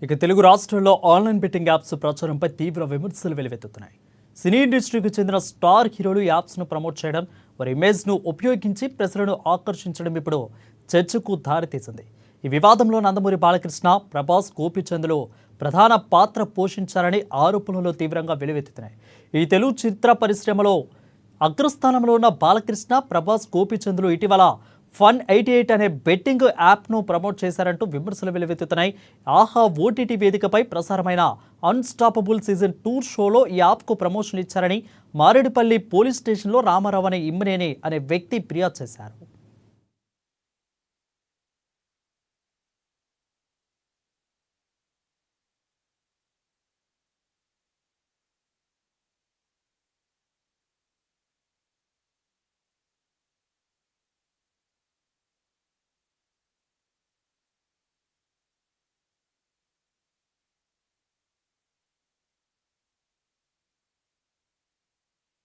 ఇక తెలుగు రాష్ట్రాల్లో online betting apps ప్రచారంపై తీవ్ర విమర్శలు వెలువెత్తుతున్నాయి. సినీ ఇండస్ట్రీకి చెందిన స్టార్ హీరోలు యాప్స్ను ప్రమోట్ చేయడం, వారి ఇమేజ్ను ఉపయోగించి ప్రజలను ఆకర్షించడం ఇప్పుడు చర్చకు దారితీసింది. ఈ వివాదంలో నందమూరి బాలకృష్ణ, ప్రభాస్, గోపీచంద్లు ప్రధాన పాత్ర పోషించారని ఆరోపణలు తీవ్రంగా వెలువెత్తుతున్నాయి. ఈ తెలుగు చిత్ర పరిశ్రమలో అగ్రస్థానంలో ఉన్న బాలకృష్ణ, ప్రభాస్, గోపీచంద్లు ఇటీవల Fun88 అనే బెట్టింగ్ యాప్ను ప్రమోట్ చేశారంటూ విమర్శలు వెలువెత్తుతున్నాయి. ఆహా ఓటీటీ వేదికపై ప్రసారమైన అన్స్టాపబుల్ సీజన్ 2 షోలో ఈ యాప్కు ప్రమోషన్ ఇచ్చారని మారేడుపల్లి పోలీస్ స్టేషన్లో రామారావు అనే ఇమ్మినేని అనే వ్యక్తి ఫిర్యాదు చేశారు.